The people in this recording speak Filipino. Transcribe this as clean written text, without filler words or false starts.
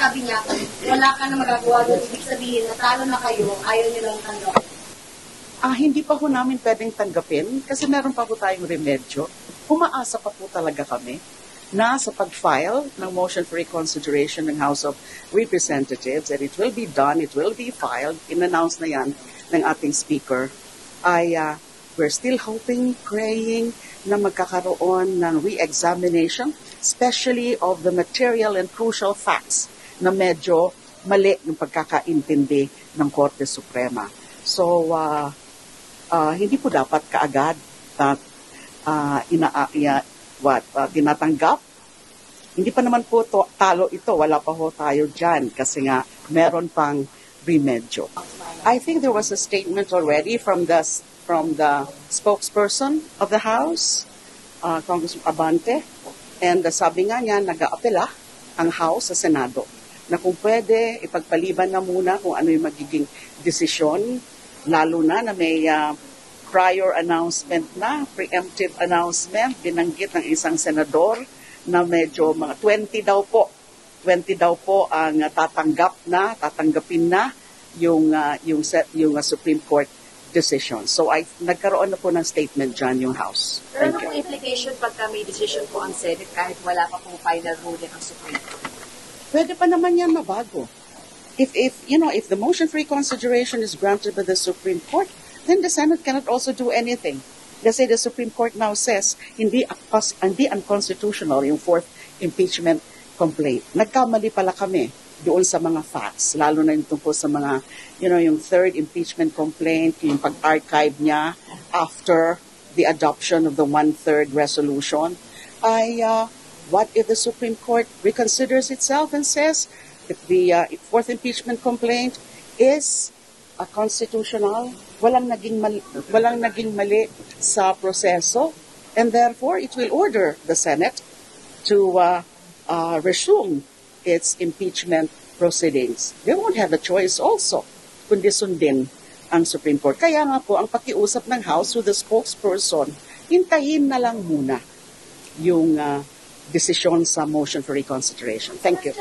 sabi niya, wala ka na magagawa doon. Ibig sabihin, natalo na kayo, ayaw niyo lang tanggapin. Hindi pa ho namin pwedeng tanggapin kasi meron pa po tayong remedyo. Umaasa pa po talaga kami na sa pag-file ng motion for reconsideration ng House of Representatives, and it will be done, it will be filed, in-announce na yan ng ating speaker, we're still hoping, praying na magkakaroon ng re-examination, especially of the material and crucial facts na medyo mali yung pagkakaintindi ng Korte Suprema. So, hindi po dapat kaagad tinatanggap. Hindi pa naman po talo ito, wala pa ho tayo dyan kasi nga meron pang remedyo. I think there was a statement already from the spokesperson of the House, Congressman Abante, and sabi nga niya, nag-aapela ang House sa Senado na kung pwede, ipagpaliban na muna kung ano yung magiging desisyon, lalo na may prior announcement na, preemptive announcement, binanggit ng isang senador na medyo mga 20 daw po ang tatanggapin na yung Supreme Court decision. So nagkaroon na po ng statement dyan yung House. Pero ano pong implication pagka may decision po ang Senate kahit wala pa pong final ruling ang Supreme Court? Pwede pa naman yan mabago. If the motion for reconsideration is granted by the Supreme Court, then the Senate cannot also do anything. Kasi the Supreme Court now says hindi unconstitutional yung fourth impeachment complaint. Nagkamali pala kami doon sa mga facts, lalo na yung tungkol sa mga, yung third impeachment complaint, yung pag-archive niya after the adoption of the one-third resolution. What if the Supreme Court reconsiders itself and says if the fourth impeachment complaint is constitutional, walang naging mali sa proseso, and therefore it will order the Senate to resume its impeachment proceedings. They won't have a choice also, kundi sundin ang Supreme Court. Kaya nga po, ang pakiusap ng House with the spokesperson, hintayin na lang muna yung desisyon sa motion for reconsideration. Thank you.